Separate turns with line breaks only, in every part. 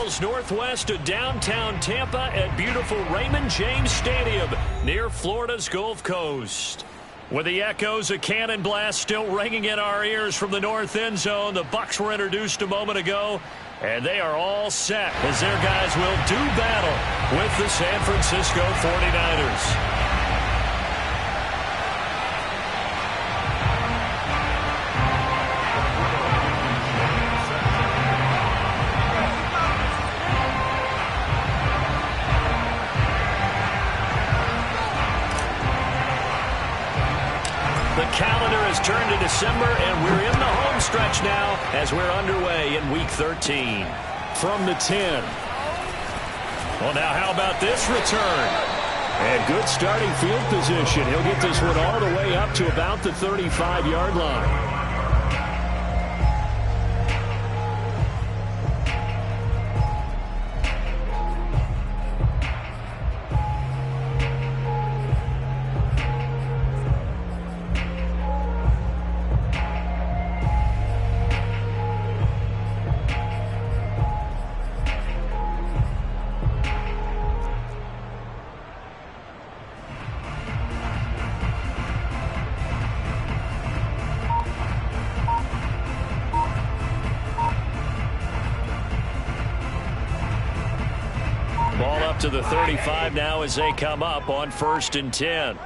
miles northwest of downtown Tampa at beautiful Raymond James Stadium near Florida's Gulf Coast. With the echoes of cannon blast still ringing in our ears from the north end zone, the Bucs were introduced a moment ago, and they are all set as their guys will do battle with the San Francisco 49ers. Calendar has turned to December, and we're in the home stretch now as we're underway in Week 13. From the 10. Well, now how about this return? And good starting field position. He'll get this one all the way up to about the 35-yard line. To the 35 now as they come up on 1st and 10.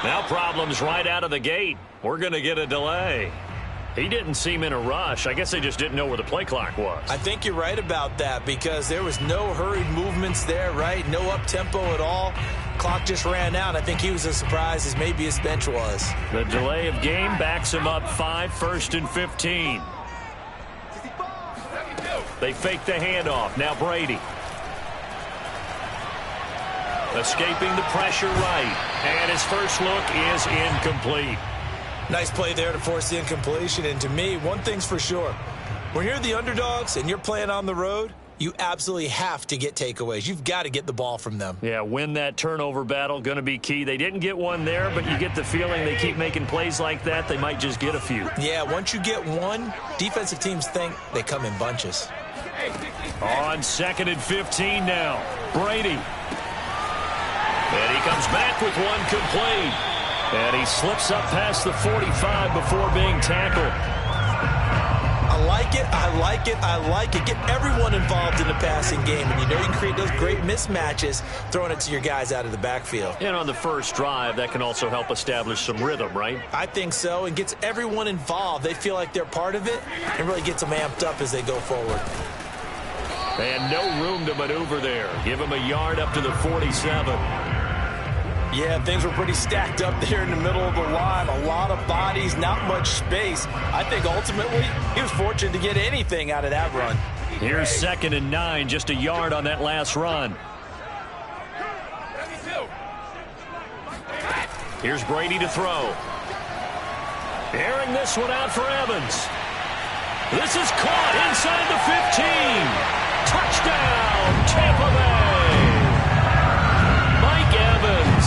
Now problems right out of the gate. We're going to get a delay. He didn't seem in a rush. I guess they just didn't know where the play clock was.
I think you're right about that because there was no hurried movements there, right? No up-tempo at all. Clock just ran out. I think he was as surprised as maybe his bench was.
The delay of game backs him up 5, 1st and 15. They fake the handoff. Now Brady. Escaping the pressure right. And his first look is incomplete.
Nice play there to force the incompletion. And to me, one thing's for sure. When you're the underdogs and you're playing on the road, you absolutely have to get takeaways. You've got to get the ball from them.
Yeah, win that turnover battle. Going to be key. They didn't get one there, but you get the feeling they keep making plays like that. They might just get a few.
Yeah, once you get one, defensive teams think they come in bunches.
On 2nd and 15 now. Brady. And he comes back with one complete. And he slips up past the 45 before being tackled.
I like it, I like it, I like it. Get everyone involved in the passing game. And you know you can create those great mismatches throwing it to your guys out of the backfield.
And on the first drive, that can also help establish some rhythm, right?
I think so. And gets everyone involved. They feel like they're part of it and really gets them amped up as they go forward.
And no room to maneuver there. Give him a yard up to the 47.
Yeah, things were pretty stacked up there in the middle of the line. A lot of bodies, not much space. I think ultimately he was fortunate to get anything out of that run.
Here's 2nd and 9, just a yard on that last run. Here's Brady to throw. Airing this one out for Evans. This is caught inside the 15. Touchdown, Tampa Bay. Mike Evans,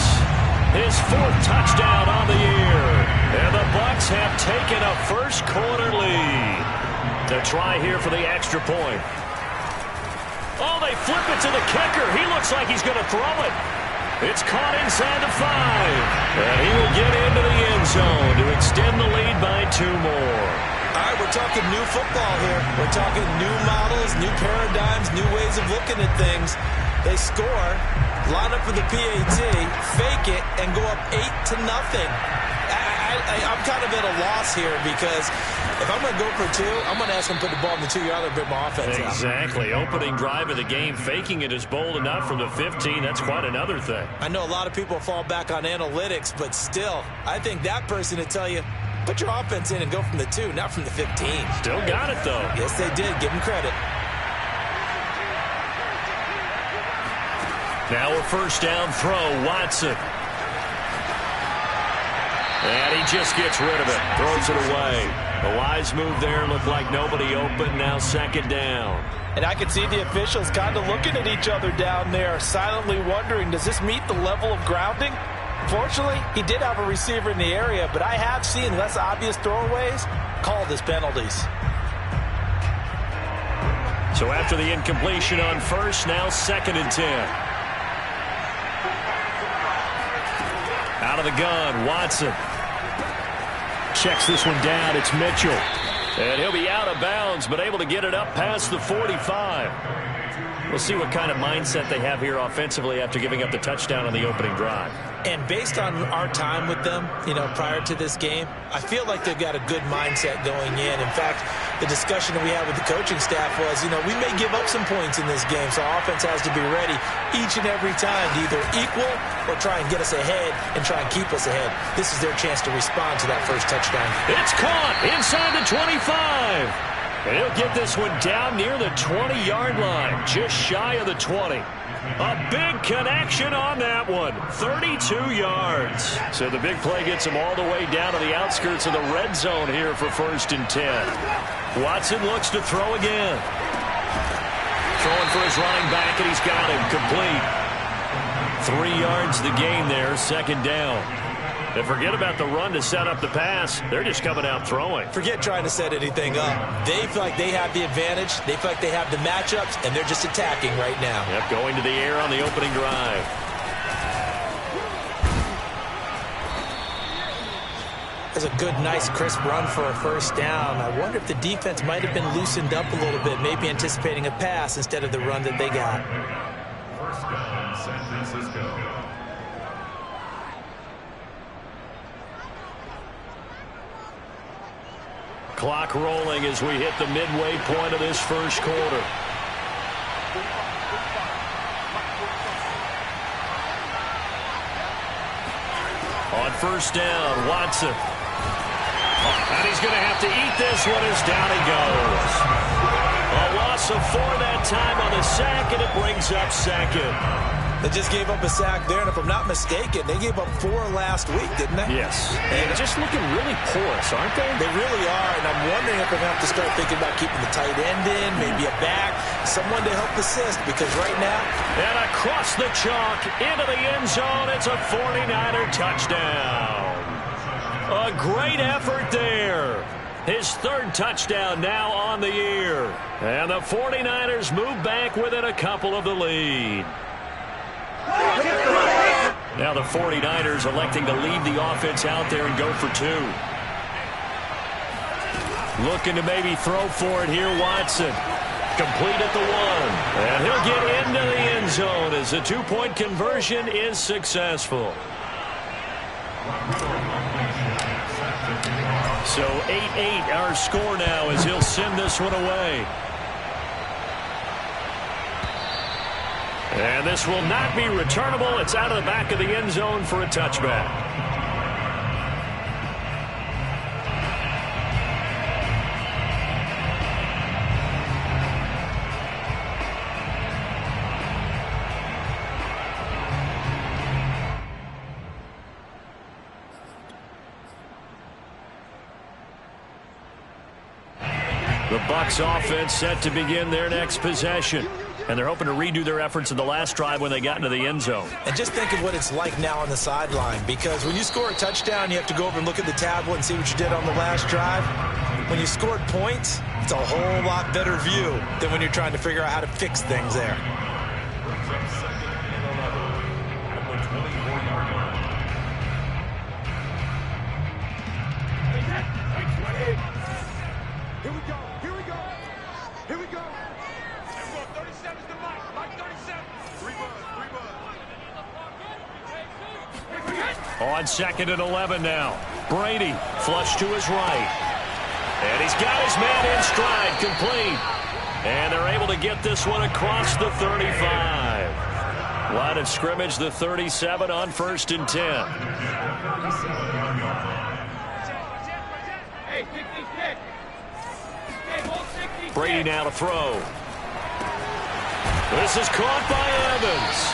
his 4th touchdown on the year. And the Bucs have taken a first quarter lead. To try here for the extra point. Oh, they flip it to the kicker. He looks like he's going to throw it. It's caught inside the 5. And he will get into the end zone to extend the lead by 2 more.
All right, we're talking new football here. We're talking new models, new paradigms, new ways of looking at things. They score, line up for the PAT, fake it, and go up 8-0. I'm kind of at a loss here because if I'm going to go for 2, I'm going to ask him to put the ball in the 2-yard line, a bit more offense.
Exactly. Opening drive of the game, faking it is bold enough from the 15. That's quite another thing.
I know a lot of people fall back on analytics, but still, I think that person would tell you, put your offense in and go from the 2, not from the 15.
Still got it, though.
Yes, they did. Give them credit.
Now a first down throw, Watson. And he just gets rid of it. Throws it away. A wise move there. Looked like nobody open. Now 2nd down.
And I can see the officials kind of looking at each other down there, silently wondering, does this meet the level of grounding? Fortunately, he did have a receiver in the area, but I have seen less obvious throwaways called as penalties.
So after the incompletion on first, now 2nd and 10. Out of the gun, Watson. Checks this one down. It's Mitchell. And he'll be out of bounds, but able to get it up past the 45. We'll see what kind of mindset they have here offensively after giving up the touchdown on the opening drive.
And based on our time with them, prior to this game, I feel like they've got a good mindset going in. In fact, the discussion that we had with the coaching staff was, we may give up some points in this game, so our offense has to be ready each and every time to either equal or try and get us ahead and try and keep us ahead. This is their chance to respond to that first touchdown.
It's caught inside the 25. And he'll get this one down near the 20-yard line, just shy of the 20. A big connection on that one, 32 yards. So the big play gets him all the way down to the outskirts of the red zone here for 1st and 10. Watson looks to throw again. Throwing for his running back, and he's got him complete. 3 yards the gain there, 2nd down. And forget about the run to set up the pass. They're just coming out throwing.
Forget trying to set anything up. They feel like they have the advantage. They feel like they have the matchups, and they're just attacking right now.
Yep, going to the air on the opening drive.
There's a good, nice, crisp run for a 1st down. I wonder if the defense might have been loosened up a little bit, maybe anticipating a pass instead of the run that they got.
1st down, San Francisco.
Clock rolling as we hit the midway point of this first quarter. On 1st down, Watson. And he's going to have to eat this one as down he goes. A loss of 4 that time on the sack, and it brings up 2nd.
They just gave up a sack there, and if I'm not mistaken, they gave up 4 last week, didn't they?
Yes. And just looking really porous, aren't they?
They really are, and I'm wondering if they're going to have to start thinking about keeping the tight end in, maybe a back, someone to help assist, because right now...
And across the chalk, into the end zone, it's a 49er touchdown. A great effort there. His 3rd touchdown now on the year. And the 49ers move back within a couple of the lead. Now the 49ers electing to leave the offense out there and go for 2. Looking to maybe throw for it here, Watson. Complete at the 1. And he'll get into the end zone as the 2-point conversion is successful. So 8-8 our score now as he'll send this one away. And this will not be returnable. It's out of the back of the end zone for a touchback. The Bucs offense set to begin their next possession. And they're hoping to redo their efforts in the last drive when they got into the end zone.
And just think of what it's like now on the sideline, because when you score a touchdown, you have to go over and look at the tablet and see what you did on the last drive. When you scored points, it's a whole lot better view than when you're trying to figure out how to fix things there.
On 2nd and 11 now. Brady flush to his right. And he's got his man in stride, complete. And they're able to get this one across the 35. Line of scrimmage, the 37 on 1st and 10. Brady now to throw. This is caught by Evans.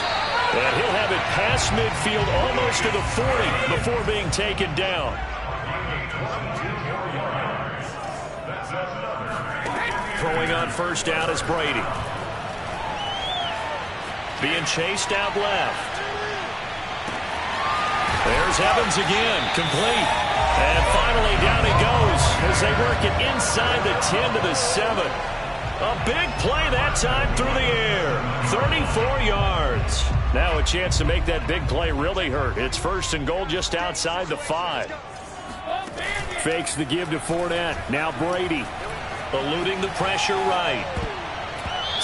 And he'll have it past midfield almost to the 40 before being taken down. Throwing on 1st down is Brady. Being chased out left. There's Evans again, complete. And finally down he goes as they work it inside the 10 to the 7. A big play that time through the air. 34 yards. Now a chance to make that big play really hurt. It's 1st and goal just outside the 5. Fakes the give to Fournette. Now Brady. Eluding the pressure right.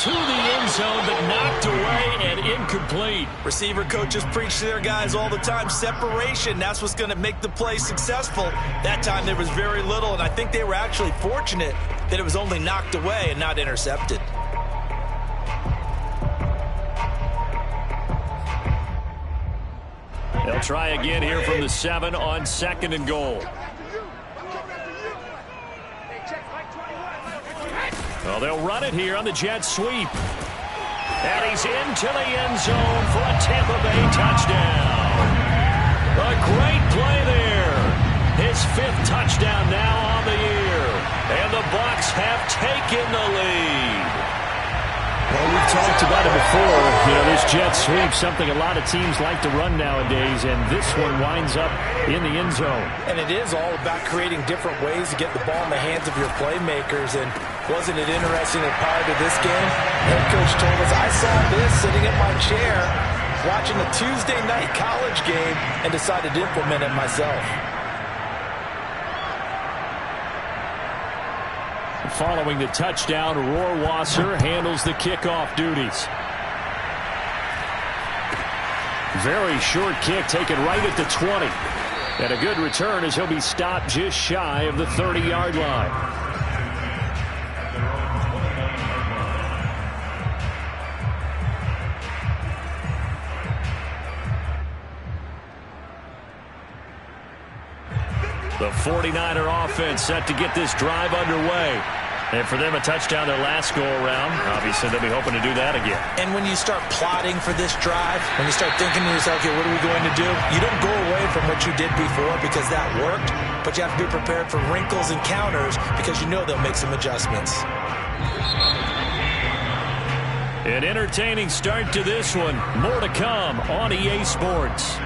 To the end zone, but knocked away and incomplete.
Receiver coaches preach to their guys all the time. Separation, that's what's going to make the play successful. That time there was very little, and I think they were actually fortunate that it was only knocked away and not intercepted.
They'll try again here from the 7 on 2nd and goal. Well, they'll run it here on the jet sweep. And he's into the end zone for a Tampa Bay touchdown. A great play there. His 5th touchdown now on the year. And the Bucs have taken the lead.
Well, we've talked about it before. You know, this jet sweep, something a lot of teams like to run nowadays, and this one winds up in the end zone.
And it is all about creating different ways to get the ball in the hands of your playmakers. And wasn't it interesting that prior to this game, head coach told us, I saw this sitting in my chair watching a Tuesday night college game and decided to implement it myself.
Following the touchdown, Rohrwasser handles the kickoff duties. Very short kick taken right at the 20. And a good return as he'll be stopped just shy of the 30-yard line. The 49er offense set to get this drive underway. And for them, a touchdown their last go-around. Obviously, they'll be hoping to do that again.
And when you start plotting for this drive, when you start thinking to yourself, okay, what are we going to do? You don't go away from what you did before because that worked, but you have to be prepared for wrinkles and counters because you know they'll make some adjustments.
An entertaining start to this one. More to come on EA Sports.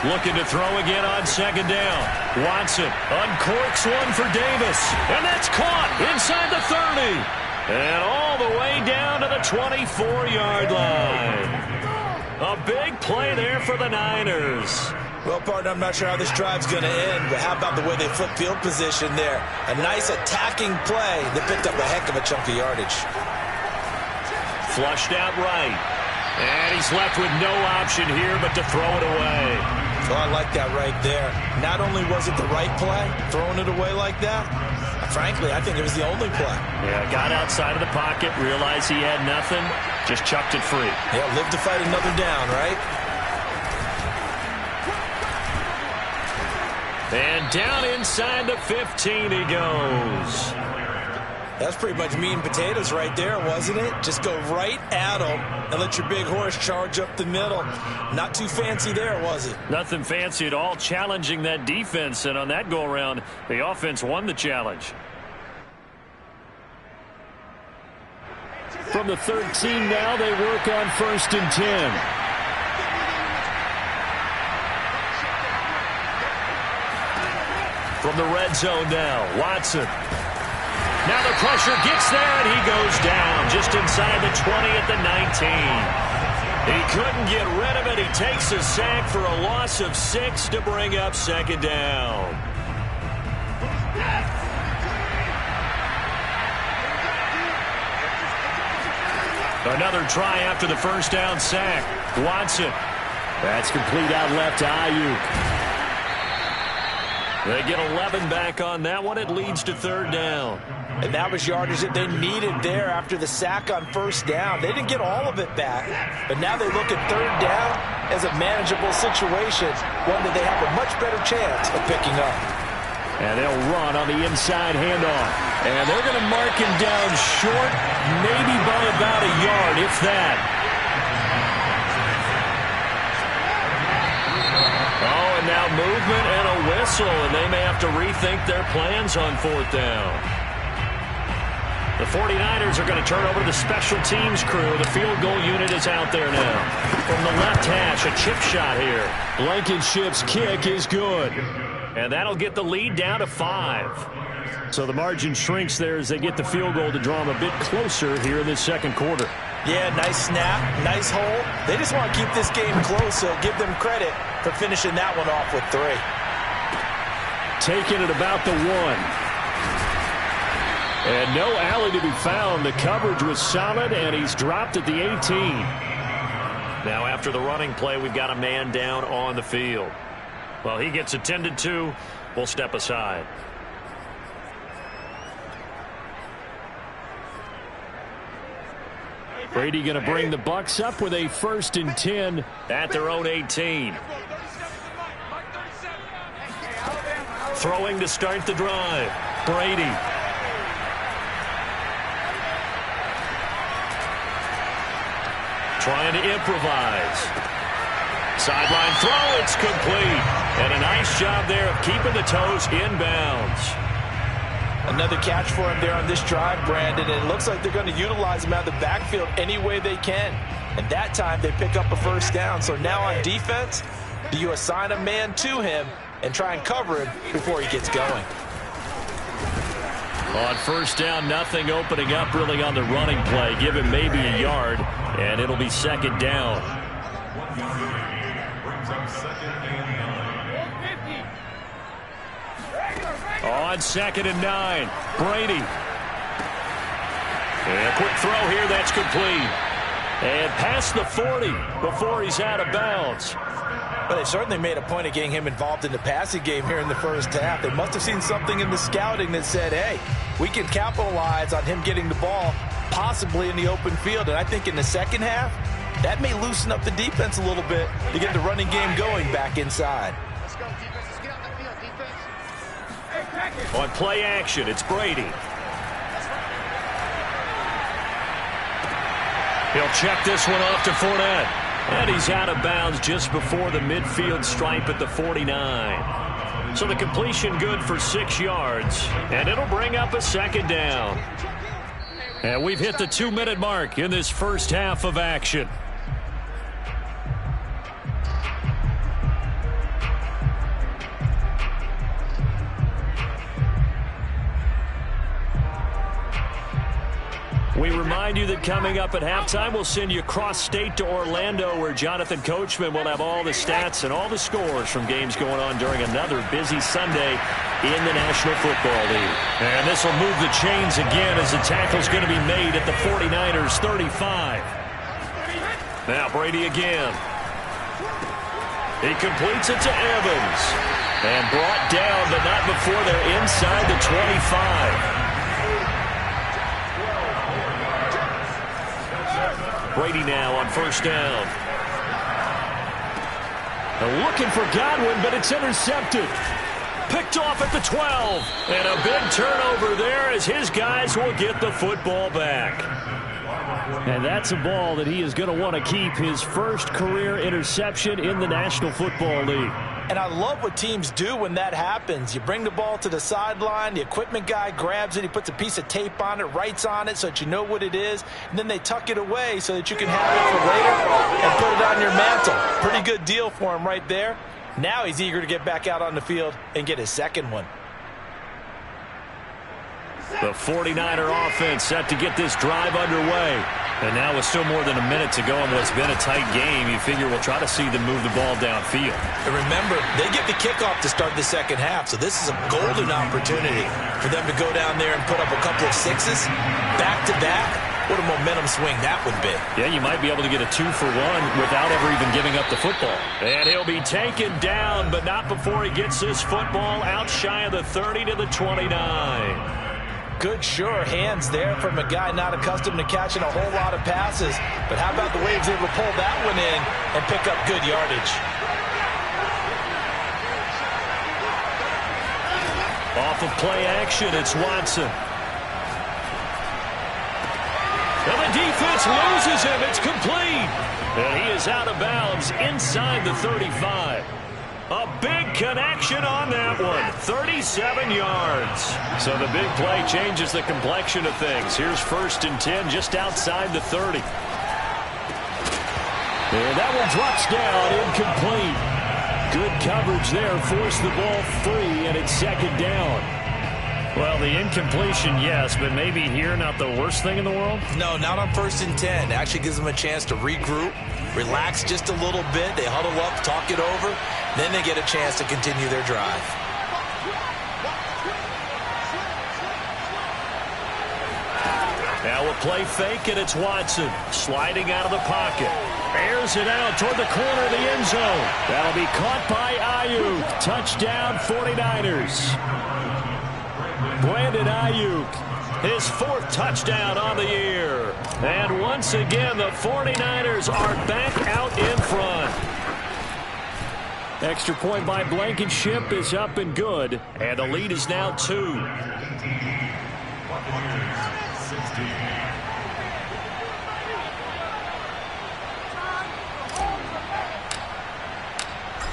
Looking to throw again on 2nd down. Watson uncorks one for Davis. And that's caught inside the 30. And all the way down to the 24-yard line. A big play there for the Niners.
Well, partner, I'm not sure how this drive's going to end, but how about the way they flip field position there? A nice attacking play that picked up a heck of a chunk of yardage.
Flushed out right. And he's left with no option here but to throw it away.
Oh, I like that right there. Not only was it the right play, throwing it away like that, frankly, I think it was the only play.
Yeah, got outside of the pocket, realized he had nothing, just chucked it free.
Yeah, live to fight another down, right?
And down inside the 15 he goes.
That's pretty much meat and potatoes right there, wasn't it? Just go right at them and let your big horse charge up the middle. Not too fancy there, was it?
Nothing fancy at all, challenging that defense. And on that go-around, the offense won the challenge. From the 13 now, they work on 1st and 10. From the red zone now, Watson. Now the pressure gets there, and he goes down just inside the 20 at the 19. He couldn't get rid of it. He takes a sack for a loss of 6 to bring up 2nd down. Another try after the 1st down sack. Watson. That's complete out left to Ayuk. They get 11 back on that one. It leads to 3rd down.
And that was yardage that they needed there after the sack on 1st down. They didn't get all of it back, but now they look at 3rd down as a manageable situation, one that they have a much better chance of picking up.
And they'll run on the inside handoff. And they're going to mark him down short, maybe by about a yard, if that. Oh, and now movement and a whistle, and they may have to rethink their plans on 4th down. The 49ers are going to turn over to the special teams crew. The field goal unit is out there now. From the left hash, a chip shot here.
Blankenship's kick is good.
And that'll get the lead down to 5.
So the margin shrinks there as they get the field goal to draw them a bit closer here in this second quarter.
Yeah, nice snap, nice hole. They just want to keep this game close, so give them credit for finishing that one off with 3.
Taking it about the 1. And no alley to be found. The coverage was solid, and he's dropped at the 18.
Now after the running play, we've got a man down on the field. Well, he gets attended to. We'll step aside.
Brady going to bring the Bucs up with a 1st and 10
at their own 18. Throwing to start the drive. Brady. Trying to improvise. Sideline throw, it's complete. And a nice job there of keeping the toes inbounds.
Another catch for him there on this drive, Brandon. And it looks like they're going to utilize him out of the backfield any way they can. And that time they pick up a 1st down. So now on defense, do you assign a man to him and try and cover him before he gets going?
On 1st down, nothing opening up really on the running play. Give him maybe a yard, and it'll be 2nd down. On 2nd and 9, Brady. And a quick throw here, that's complete. And past the 40 before he's out of bounds.
But they certainly made a point of getting him involved in the passing game here in the 1st half. They must have seen something in the scouting that said, hey, we can capitalize on him getting the ball possibly in the open field. And I think in the 2nd half, that may loosen up the defense a little bit to get the running game going back inside.
Let's go, defense. Let's get on the field, defense.
On play action, it's Brady. He'll check this one off to Fournette. And he's out of bounds just before the midfield stripe at the 49. So the completion good for 6 yards. And it'll bring up a 2nd down. And we've hit the 2-minute mark in this 1st half of action. We remind you that coming up at halftime, we'll send you cross-state to Orlando, where Jonathan Coachman will have all the stats and all the scores from games going on during another busy Sunday in the National Football League. And this will move the chains again as the tackle's going to be made at the 49ers' 35. Now Brady again. He completes it to Evans. And brought down, but not before they're inside the 25. Brady now on 1st down. They're looking for Godwin, but it's intercepted. Picked off at the 12. And a big turnover there as his guys will get the football back.
And that's a ball that he is going to want to keep, his 1st career interception in the National Football League.
And I love what teams do when that happens. You bring the ball to the sideline, the equipment guy grabs it, he puts a piece of tape on it, writes on it so that you know what it is, and then they tuck it away so that you can have it for later and put it on your mantle. Pretty good deal for him right there. Now he's eager to get back out on the field and get his 2nd one.
The 49er offense set to get this drive underway.
And now with still more than a minute to go in what's been a tight game, you figure we'll try to see them move the ball downfield.
And remember, they get the kickoff to start the 2nd half, so this is a golden opportunity for them to go down there and put up a couple of 6s back-to-back. What a momentum swing that would be.
Yeah, you might be able to get a 2-for-1 without ever even giving up the football.
And he'll be taken down, but not before he gets this football out shy of the 30 to the 29.
Good, sure hands there from a guy not accustomed to catching a whole lot of passes. But how about the way he was able to pull that one in and pick up good yardage?
Off of play action, it's Watson. And the defense loses him. It's complete. And he is out of bounds inside the 35. A big connection on that one. 37 yards.
So the big play changes the complexion of things. Here's 1st and 10 just outside the 30. And that one drops down, incomplete. Good coverage there, forced the ball free, and it's 2nd down. Well, the incompletion, yes, but maybe here not the worst thing in the world?
No, not on 1st and 10. Actually gives them a chance to regroup, relax just a little bit. They huddle up, talk it over. Then they get a chance to continue their drive.
Now a play fake, and it's Watson sliding out of the pocket. Airs it out toward the corner of the end zone. That'll be caught by Ayuk. Touchdown, 49ers. Brandon Ayuk, his 4th touchdown on the year. And once again, the 49ers are back out in front.
Extra point by Blankenship is up and good.
And the lead is now 2.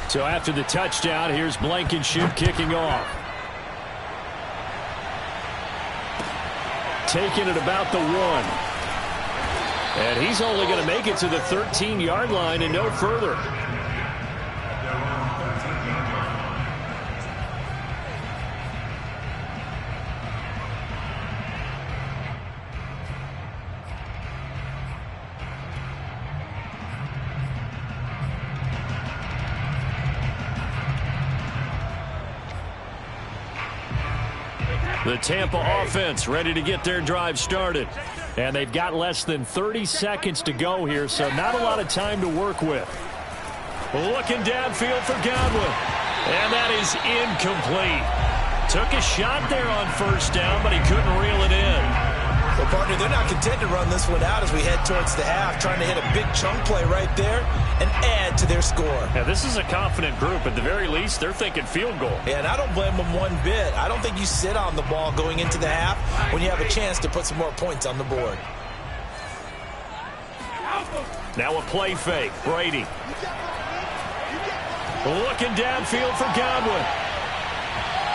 So after the touchdown, here's Blankenship kicking off. Taking it about the 1. And he's only going to make it to the 13-yard line and no further. The Tampa offense ready to get their drive started. And they've got less than 30 seconds to go here, so not a lot of time to work with.
Looking downfield for Godwin. And that is incomplete. Took a shot there on 1st down, but he couldn't reel it in.
Well, partner, they're not content to run this one out as we head towards the half, trying to hit a big chunk play right there and add to their score.
Yeah, this is a confident group. At the very least, they're thinking field goal.
Yeah, and I don't blame them one bit. I don't think you sit on the ball going into the half when you have a chance to put some more points on the board.
Now a play fake. Brady. Looking downfield for Godwin.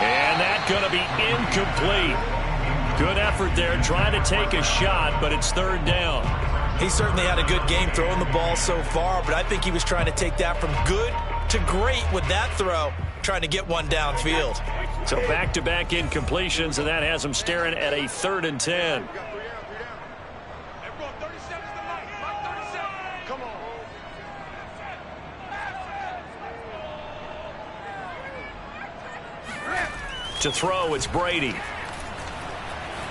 And that's going to be incomplete. Good effort there trying to take a shot, but it's 3rd down.
He certainly had a good game throwing the ball so far, but I think he was trying to take that from good to great with that throw, trying to get one downfield.
So back-to-back incompletions, and that has him staring at a 3rd and 10. To throw, it's Brady.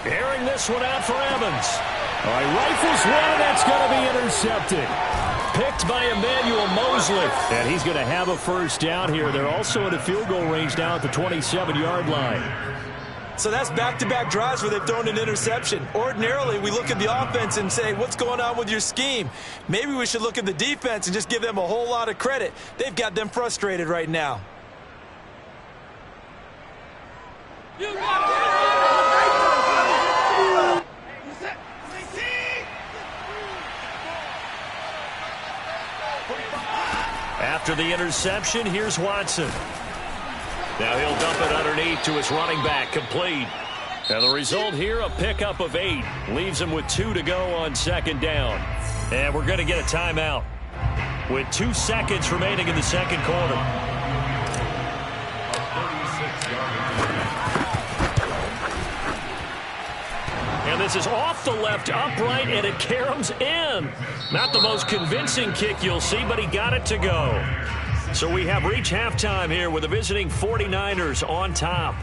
Airing this one out for Evans.
All right, rifles one, and that's going to be intercepted.
Picked by Emmanuel Mosley.
And he's going to have a 1st down here. They're also in a field goal range now at the 27-yard line.
So that's back-to-back drives where they've thrown an interception. Ordinarily, we look at the offense and say, what's going on with your scheme? Maybe we should look at the defense and just give them a whole lot of credit. They've got them frustrated right now.
After the interception, here's Watson. Now he'll dump it underneath to his running back, complete. Now the result here, a pickup of 8. Leaves him with 2 to go on 2nd down. And we're going to get a timeout with 2 seconds remaining in the 2nd quarter. And this is off the left upright, and it caroms in. Not the most convincing kick you'll see, but he got it to go. So we have reached halftime here with the visiting 49ers on top.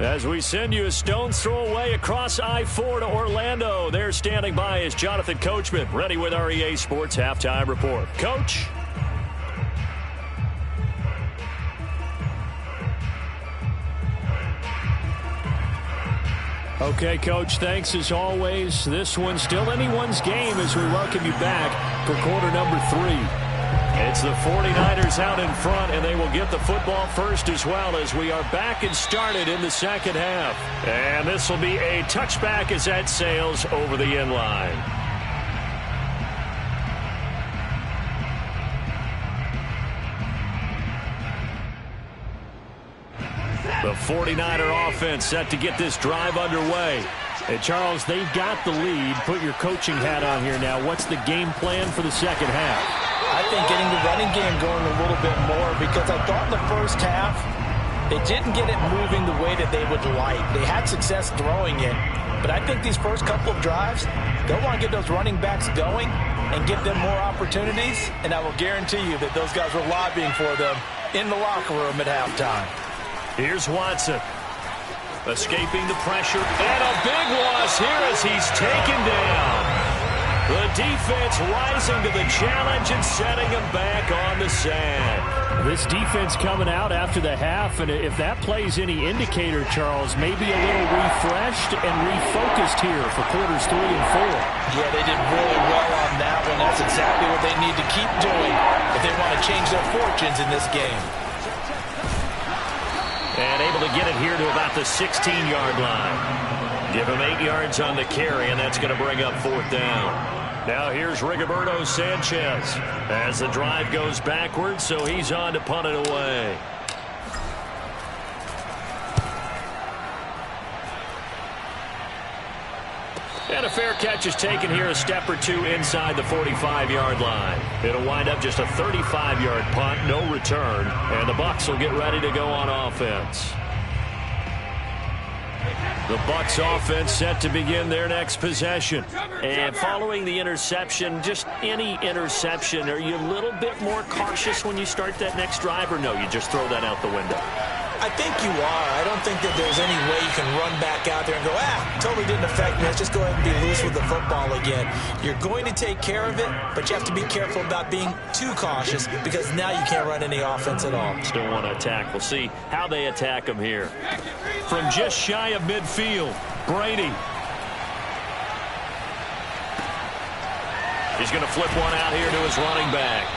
As we send you a stone's throw away across I-4 to Orlando. There standing by is Jonathan Coachman, ready with our EA Sports Halftime Report. Coach?
Okay, Coach, thanks as always. This one's still anyone's game as we welcome you back for quarter number 3.
It's the 49ers out in front, and they will get the football first as well as we are back and started in the 2nd half. And this will be a touchback as that sails over the end line.
49er offense set to get this drive underway.
Hey, Charles, they've got the lead. Put your coaching hat on here now. What's the game plan for the second half?
I think getting the running game going a little bit more, because I thought in the first half they didn't get it moving the way that they would like. They had success throwing it, but I think these first couple of drives, they'll want to get those running backs going and give them more opportunities, and I will guarantee you that those guys were lobbying for them in the locker room at halftime.
Here's Watson. Escaping the pressure, and a big loss here as he's taken down. The defense rising to the challenge and setting him back on the sand.
This defense coming out after the half, and if that plays any indicator, Charles, maybe a little refreshed and refocused here for quarters 3 and 4.
Yeah, they did really well on that one. That's exactly what they need to keep doing if they want to change their fortunes in this game.
And able to get it here to about the 16-yard line. Give him 8 yards on the carry, and that's going to bring up 4th down. Now here's Rigoberto Sanchez as the drive goes backwards, so he's on to punt it away. And a fair catch is taken here, a step or two inside the 45-yard line. It'll wind up just a 35-yard punt, no return, and the Bucs will get ready to go on offense. The Bucs offense set to begin their next possession. And following the interception, just any interception, are you a little bit more cautious when you start that next drive, or no, you just throw that out the window?
I think you are. I don't think that there's any way you can run back out there and go, totally didn't affect me. Let's just go ahead and be loose with the football again. You're going to take care of it, but you have to be careful about being too cautious, because now you can't run any offense at all.
Still want to attack. We'll see how they attack him here. From just shy of midfield, Brady. He's going to flip one out here to his running back.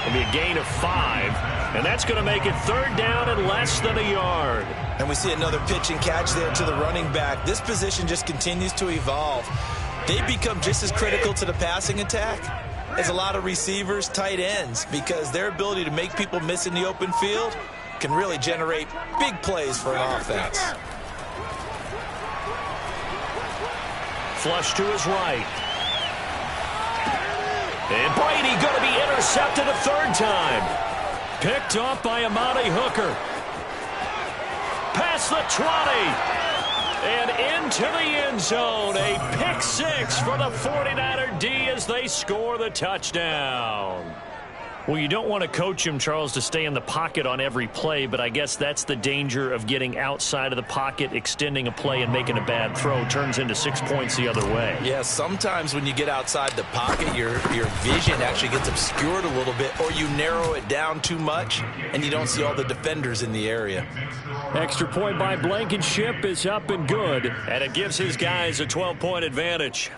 It'll be a gain of 5, and that's going to make it 3rd down and less than a yard.
And we see another pitch and catch there to the running back. This position just continues to evolve. They become just as critical to the passing attack as a lot of receivers, tight ends, because their ability to make people miss in the open field can really generate big plays for an offense.
Flush to his right. And Brady going to be intercepted a 3rd time. Picked off by Amani Hooker. Past the 20. And into the end zone. A pick 6 for the 49er D as they score the touchdown. Well, you don't want to coach him, Charles, to stay in the pocket on every play, but I guess that's the danger of getting outside of the pocket, extending a play, and making a bad throw. Turns into 6 points the other way.
Yeah, sometimes when you get outside the pocket, your vision actually gets obscured a little bit, or you narrow it down too much, and you don't see all the defenders in the area.
Extra point by Blankenship is up and good.
And it gives his guys a 12-point advantage.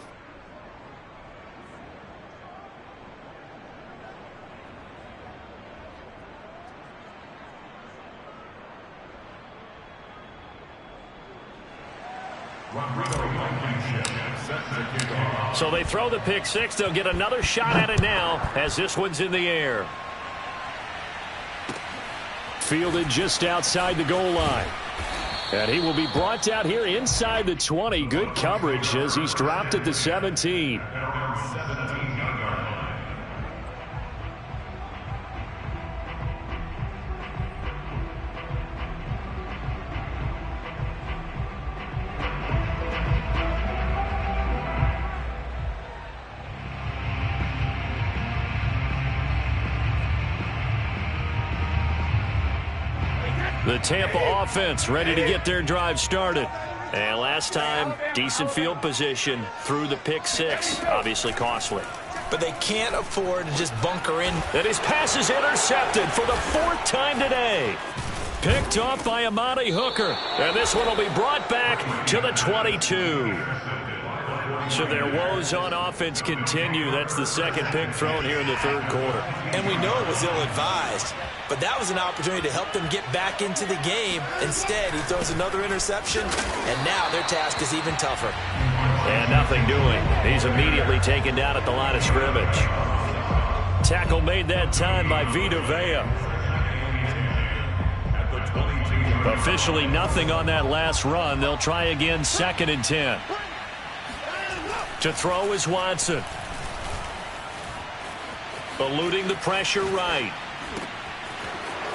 So they throw the pick 6. They'll get another shot at it now as this one's in the air.
Fielded just outside the goal line. And he will be brought out here inside the 20. Good coverage as he's dropped at the 17.
The Tampa offense ready to get their drive started. And last time, decent field position through the pick 6. Obviously costly.
But they can't afford to just bunker in.
And his pass is intercepted for the 4th time today. Picked off by Amani Hooker. And this one will be brought back to the 22. So their woes on offense continue. That's the 2nd pick thrown here in the 3rd quarter.
And we know it was ill-advised, but that was an opportunity to help them get back into the game. Instead, he throws another interception, and now their task is even tougher.
And nothing doing. He's immediately taken down at the line of scrimmage. Tackle made that time by Vita Vea.
At the 22-yard
Officially nothing on that last run. They'll try again 2nd and 10. To throw is Watson. Eluding the pressure right.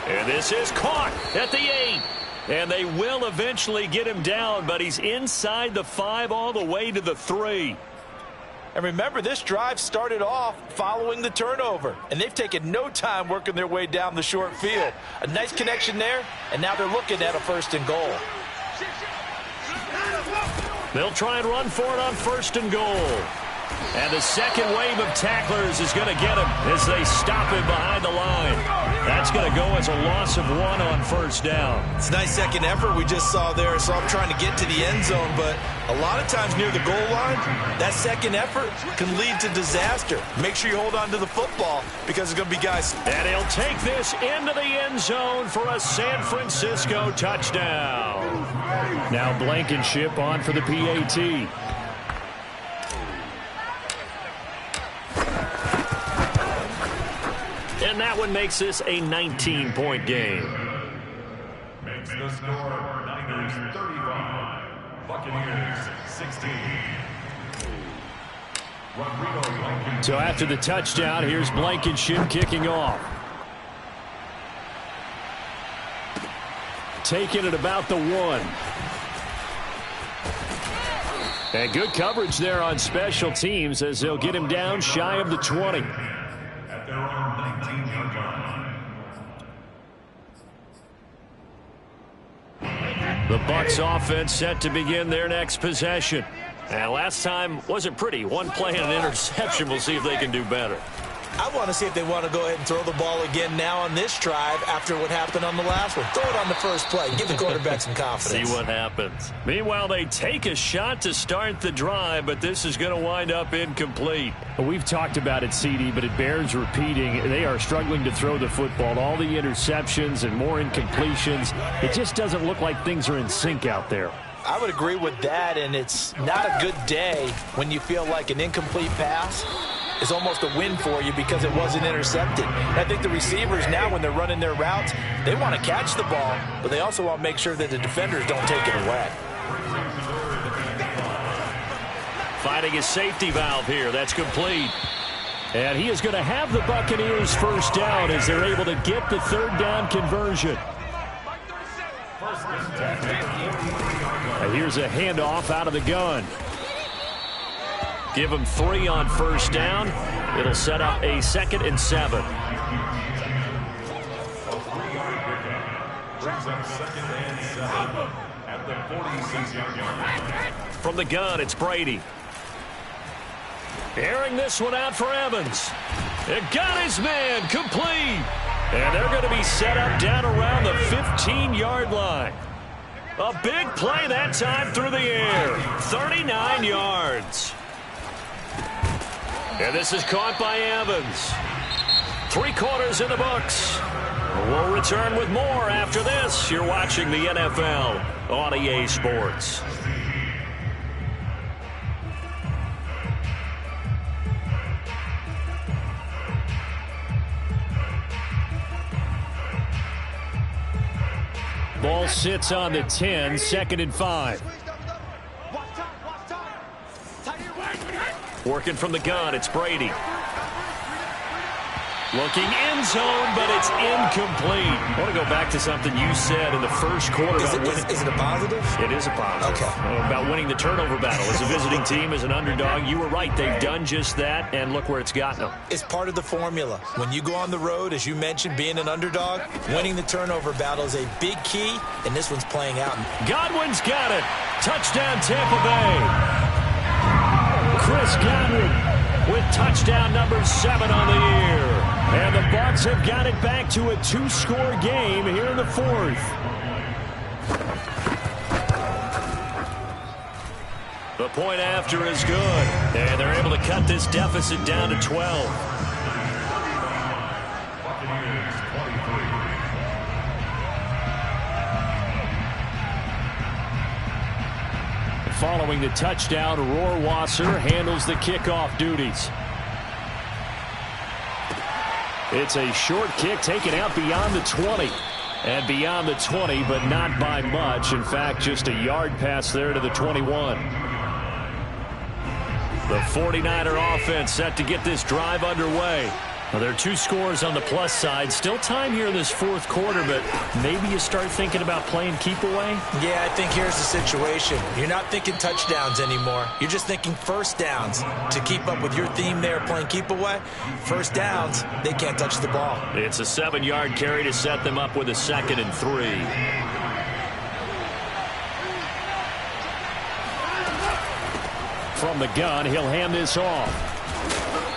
And this is caught at the 8. And they will eventually get him down, but he's inside the 5 all the way to the 3.
And remember, this drive started off following the turnover, and they've taken no time working their way down the short field. A nice connection there, and now they're looking at a 1st and goal.
They'll try and run for it on 1st and goal. And the second wave of tacklers is going to get him as they stop him behind the line. That's going to go as a loss of 1 on 1st down.
It's a nice second effort we just saw there. So I'm trying to get to the end zone, but a lot of times near the goal line, that second effort can lead to disaster. Make sure you hold on to the football because there's going to be guys.
And he'll take this into the end zone for a San Francisco touchdown. Now Blankenship on for the PAT. And that one makes this a 19-point game.
Makes the score Niners 35, Buccaneers 16.
So after the touchdown, here's Blankenship kicking off. Taking it about the 1. And good coverage there on special teams as they'll get him down shy of the 20.
At their own 19-yard line.
The Bucs offense set to begin their next possession. And last time wasn't pretty. One play and an interception. We'll see if they can do better.
I want to see if they want to go ahead and throw the ball again now on this drive after what happened on the last one. Throw it on the first play. Give the quarterback some confidence.
See what happens. Meanwhile, they take a shot to start the drive, but this is going to wind up incomplete. Well, we've talked about it, CD, but it bears repeating. They are struggling to throw the football. All the interceptions and more incompletions. It just doesn't look like things are in sync out there.
I would agree with that, and it's not a good day when you feel like an incomplete pass is almost a win for you because it wasn't intercepted. And I think the receivers now, when they're running their routes, they want to catch the ball, but they also want to make sure that the defenders don't take it away.
Finding his safety valve here. That's complete. And he is going to have the Buccaneers first down as they're able to get the 3rd down conversion. And here's a handoff out of the gun. Give him 3 on 1st down. It'll set up a 2nd and 7.
Brings up 2nd and 7 at the 46-yard line.
From the gun, it's Brady. Airing this one out for Evans. It got his man complete. And they're going to be set up down around the 15-yard line. A big play that time through the air. 39 yards. And this is caught by Evans. 3 quarters in the books. We'll return with more after this. You're watching the NFL on EA Sports. Ball sits on the 10, 2nd and 5. Working from the gun, it's Brady. Looking end zone, but it's incomplete. I want to go back to something you said in the first quarter.
Is it a positive?
It is a positive.
Okay.
About winning the turnover battle. As a visiting team, as an underdog, you were right. They've done just that, and look where it's gotten them.
It's part of the formula. When you go on the road, as you mentioned, being an underdog, winning the turnover battle is a big key, and this one's playing out. Godwin's
got it. Touchdown, Tampa Bay. Chris Godwin with touchdown number 7 on the year. And the Bucs have got it back to a 2-score game here in the 4th. The point after is good. And they're able to cut this deficit down to 12.
Buccaneers 23.
Following the touchdown, Rohrwasser handles the kickoff duties. It's a short kick taken out beyond the 20. And beyond the 20, but not by much. In fact, just a yard pass there to the 21. The 49er offense set to get this drive underway. Well, there are 2 scores on the plus side. Still time here in this fourth quarter, but maybe you start thinking about playing keep away?
Yeah, I think here's the situation. You're not thinking touchdowns anymore. You're just thinking first downs. To keep up with your theme there, playing keep away, first downs, they can't touch the ball.
It's a 7-yard carry to set them up with a 2nd and 3. From the gun, he'll hand this off.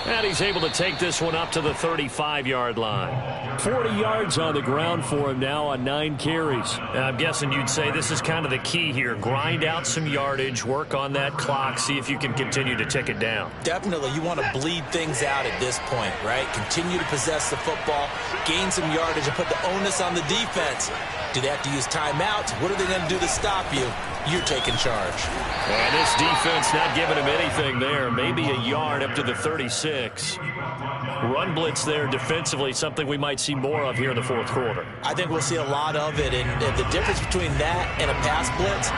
And he's able to take this one up to the 35-yard line. 40 yards on the ground for him now on 9 carries. And I'm guessing you'd say this is kind of the key here. Grind out some yardage, work on that clock, see if you can continue to tick it down.
Definitely, you want to bleed things out at this point, right? Continue to possess the football, gain some yardage, and put the onus on the defense. Do they have to use timeouts? What are they going to do to stop you? You're taking charge.
And this defense not giving him anything there. Maybe a yard up to the 36. Run blitz there defensively, something we might see more of here in the fourth quarter.
I think we'll see a lot of it. And the difference between that and a pass blitz,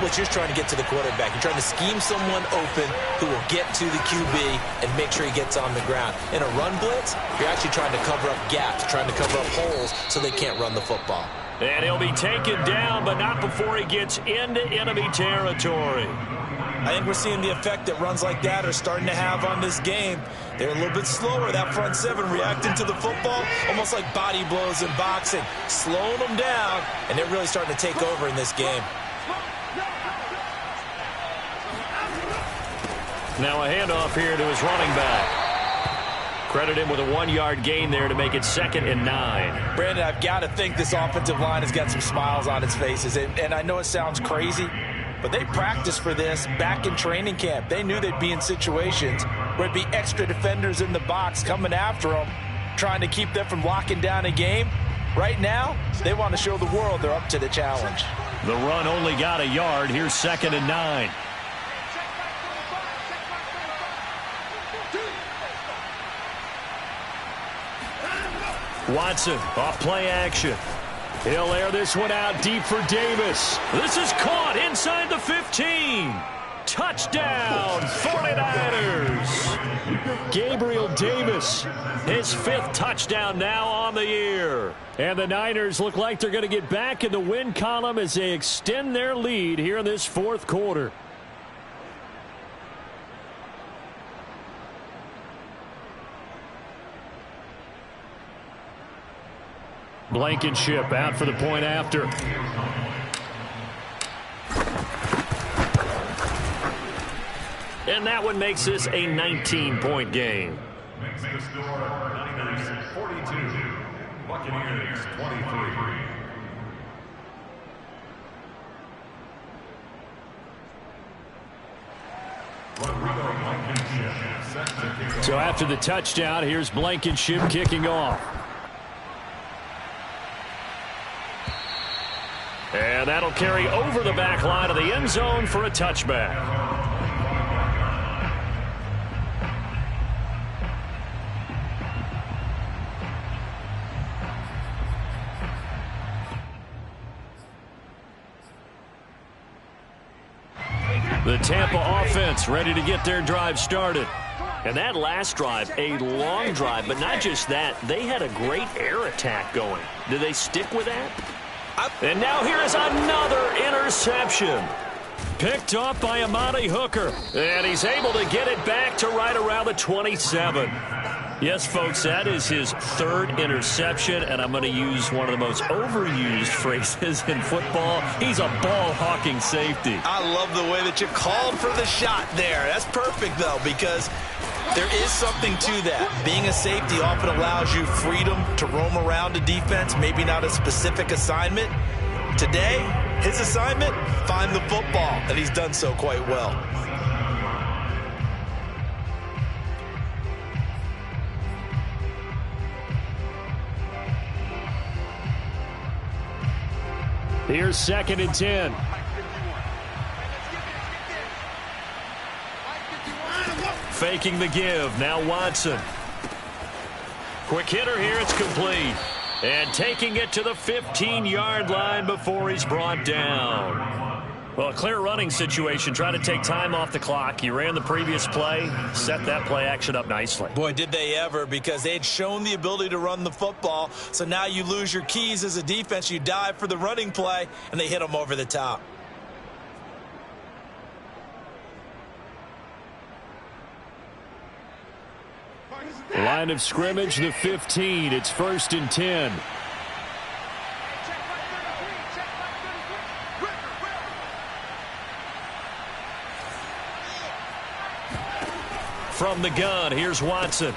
you're just trying to get to the quarterback. You're trying to scheme someone open who will get to the QB and make sure he gets on the ground. In a run blitz, you're actually trying to cover up gaps, trying to cover up holes so they can't run the football.
And he'll be taken down, but not before he gets into enemy territory.
I think we're seeing the effect that runs like that are starting to have on this game. They're a little bit slower, that front 7 reacting to the football, almost like body blows in boxing, slowing them down, and they're really starting to take over in this game.
Now a handoff here to his running back. Credit him with a 1-yard gain there to make it 2nd and 9.
Brandon, I've got to think this offensive line has got some smiles on its faces. And I know it sounds crazy, but they practiced for this back in training camp. They knew they'd be in situations where it'd be extra defenders in the box coming after them, trying to keep them from locking down a game. Right now, they want to show the world they're up to the challenge.
The run only got a yard. Here's 2nd and 9. Watson off play action. He'll air this one out deep for Davis. This is caught inside the 15. Touchdown, 49ers. Gabriel Davis, his 5th touchdown now on the year. And the Niners look like they're going to get back in the win column as they extend their lead here in this fourth quarter. Blankenship out for the point after. And that one makes this a 19-point game.
Makes the score Niners 42, Buccaneers 23.
So after the touchdown, here's Blankenship kicking off. And that'll carry over the back line of the end zone for a touchback. The Tampa offense ready to get their drive started. And that last drive, a long drive, but not just that. They had a great air attack going. Do they stick with that? And now here is another interception. Picked off by Amani Hooker. And he's able to get it back to right around the 27. Yes, folks, that is his 3rd interception, and I'm going to use one of the most overused phrases in football. He's a ball-hawking safety.
I love the way that you called for the shot there. That's perfect, though, because there is something to that. Being a safety often allows you freedom to roam around a defense, maybe not a specific assignment. Today, his assignment, find the football, and he's done so quite well.
Here's 2nd and 10. Faking the give. Now Watson. Quick hitter here. It's complete. And taking it to the 15-yard line before he's brought down. Well, a clear running situation. Try to take time off the clock. He ran the previous play, set that play action up nicely.
Boy, did they ever, because they had shown the ability to run the football. So now you lose your keys as a defense. You dive for the running play, and they hit them over the top.
Line of scrimmage, the 15. It's 1st and 10. From the gun, here's Watson.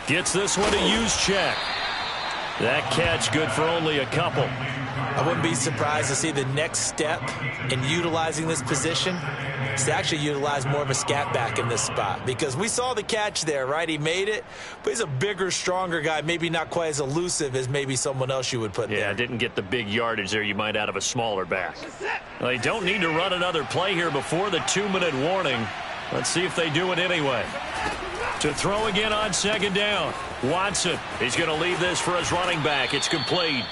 Gets this one to Juszczyk. That catch good for only a couple.
I wouldn't be surprised to see the next step in utilizing this position is to actually utilize more of a scat back in this spot, because we saw the catch there, right? He made it, but he's a bigger, stronger guy, maybe not quite as elusive as maybe someone else you would put there.
Yeah, didn't get the big yardage there you might out of a smaller back. Well, they don't need to run another play here before the 2-minute warning. Let's see if they do it anyway. To throw again on 2nd down. Watson, he's going to leave this for his running back. It's complete.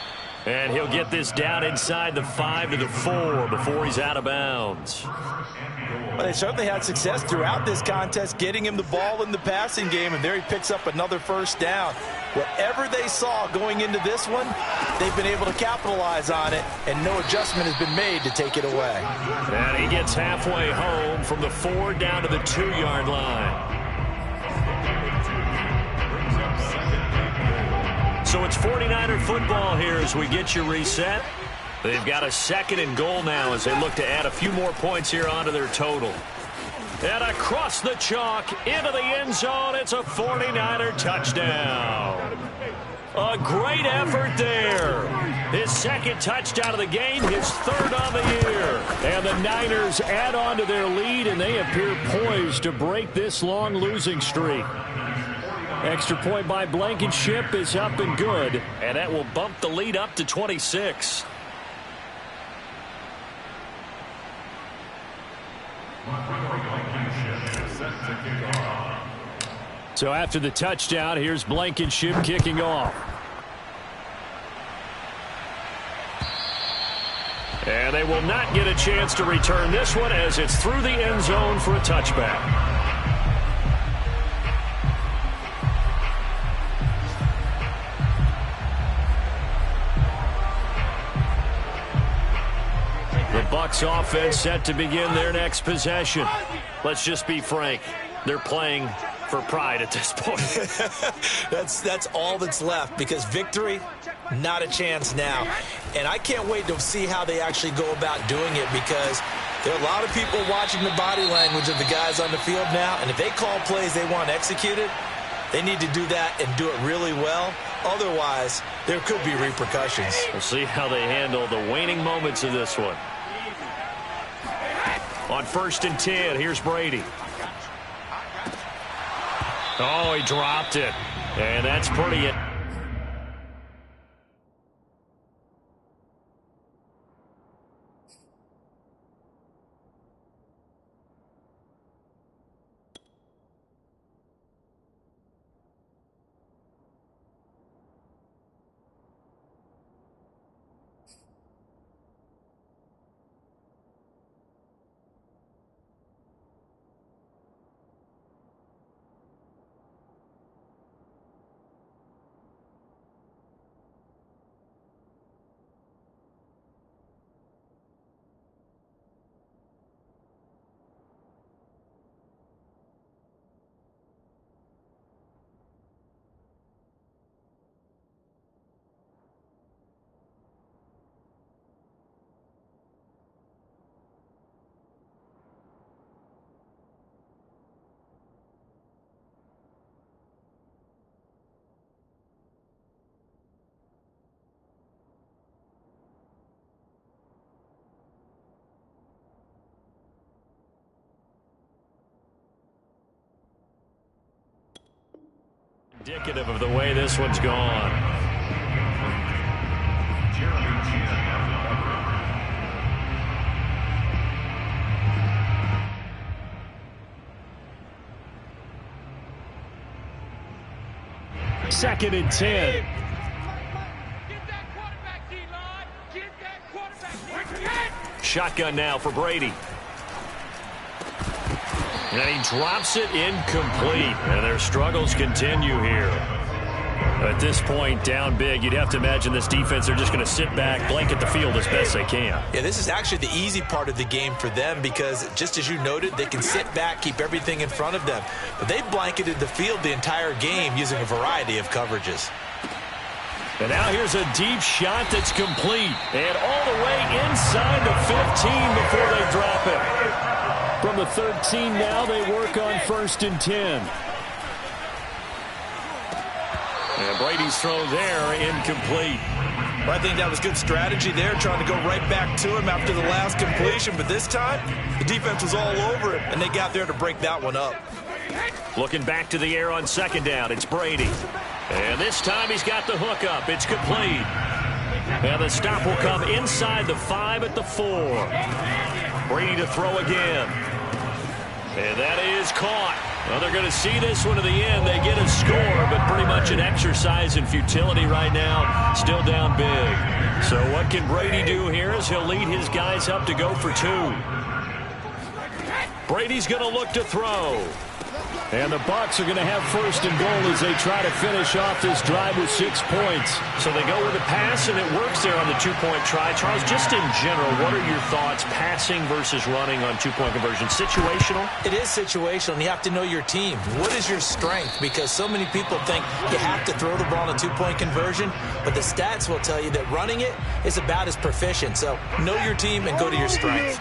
And he'll get this down inside the 5 to the 4 before he's out of bounds.
Well, they certainly had success throughout this contest getting him the ball in the passing game, and there he picks up another 1st down. Whatever they saw going into this one, they've been able to capitalize on it, and no adjustment has been made to take it away.
And he gets halfway home from the 4 down to the 2-yard line. So it's 49er football here as we get you reset. They've got a 2nd and goal now as they look to add a few more points here onto their total. And across the chalk into the end zone, it's a 49er touchdown. A great effort there. His 2nd touchdown of the game, his 3rd on the year. And the Niners add on to their lead, and they appear poised to break this long losing streak. Extra point by Blankenship is up and good, and that will bump the lead up to 26. So after the touchdown, here's Blankenship kicking off. And they will not get a chance to return this one as it's through the end zone for a touchback. The Bucs offense set to begin their next possession. Let's just be frank. They're playing for pride at this point.
That's all that's left, because victory, not a chance now. And I can't wait to see how they actually go about doing it, because there are a lot of people watching the body language of the guys on the field now, and if they call plays they want executed, they need to do that and do it really well. Otherwise, there could be repercussions.
We'll see how they handle the waning moments of this one. On 1st and 10, here's Brady. Oh, he dropped it. And that's pretty... indicative of the way this one's gone. Second and 10.
shotgun now for Brady. And he drops it incomplete. And their struggles continue here. At this point, down big, you'd have to imagine this defense, they're just going to sit back, blanket the field as best they can.
Yeah, this is actually the easy part of the game for them because, just as you noted, they can sit back, keep everything in front of them. But they blanketed the field the entire game using a variety of coverages.
And now here's a deep shot that's complete. And all the way inside the 15 before they drop it.
From the 13 now, they work on 1st and 10.
And Brady's throw there, incomplete.
Well, I think that was good strategy there, trying to go right back to him after the last completion. But this time, the defense was all over him, and they got there to break that one up.
Looking back to the air on 2nd down, it's Brady. And this time he's got the hook up. It's complete. And the stop will come inside the 5 at the 4. Brady to throw again. And that is caught. Well, they're going to see this one to the end. They get a score, but pretty much an exercise in futility right now. Still down big. So what can Brady do here as he'll lead his guys up to go for 2. Brady's going to look to throw.
And the Bucs are going to have 1st and goal as they try to finish off this drive with 6 points.
So they go with a pass, and it works there on the 2-point try. Charles, just in general, what are your thoughts passing versus running on 2-point conversion? Situational?
It is situational, and you have to know your team. What is your strength? Because so many people think you have to throw the ball in a 2-point conversion, but the stats will tell you that running it is about as proficient. So know your team and go to your strength.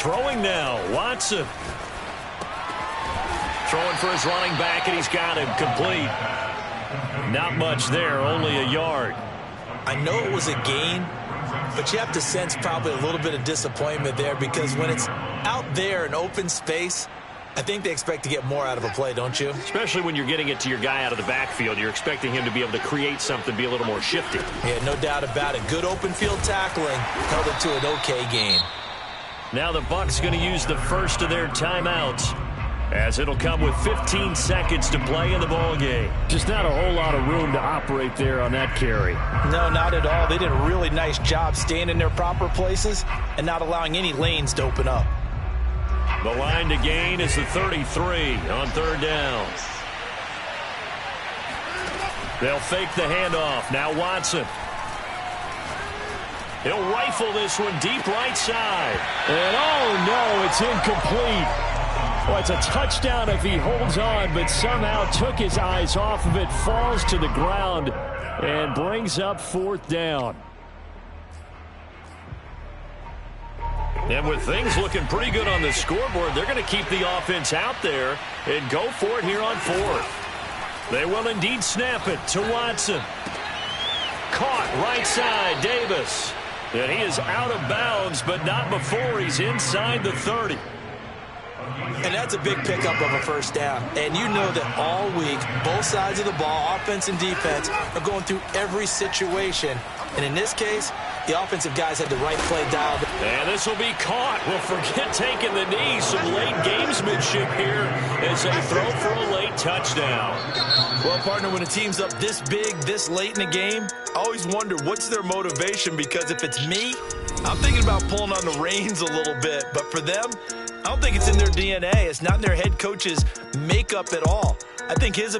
Throwing now, Watson. Throwing for his running back, and he's got him complete. Not much there, only a yard.
I know it was a gain, but you have to sense probably a little bit of disappointment there because when it's out there in open space, I think they expect to get more out of a play, don't you?
Especially when you're getting it to your guy out of the backfield. You're expecting him to be able to create something, be a little more shifty.
Yeah, no doubt about it. Good open field tackling held it to an okay gain.
Now the Bucs going to use the first of their timeouts as it'll come with 15 seconds to play in the ball game.
Just not a whole lot of room to operate there on that carry.
No, not at all. They did a really nice job staying in their proper places and not allowing any lanes to open up.
The line to gain is the 33 on 3rd down. They'll fake the handoff. Now Watson. He'll rifle this one deep right side.
And oh no, it's incomplete. Well, it's a touchdown if he holds on, but somehow took his eyes off of it, falls to the ground, and brings up 4th down.
And with things looking pretty good on the scoreboard, they're going to keep the offense out there and go for it here on 4th. They will indeed snap it to Watson. Caught right side, Davis. And he is out of bounds, but not before he's inside the 30.
And that's a big pickup of a 1st down. And you know that all week, both sides of the ball, offense and defense, are going through every situation. And in this case, the offensive guys had the right play dialed.
And this will be caught. Well, forget taking the knee. Some late gamesmanship here as they throw for a late touchdown.
Well, partner, when a team's up this big, this late in the game, I always wonder what's their motivation, because if it's me, I'm thinking about pulling on the reins a little bit. But for them, I don't think it's in their DNA. It's not in their head coach's makeup at all. I think his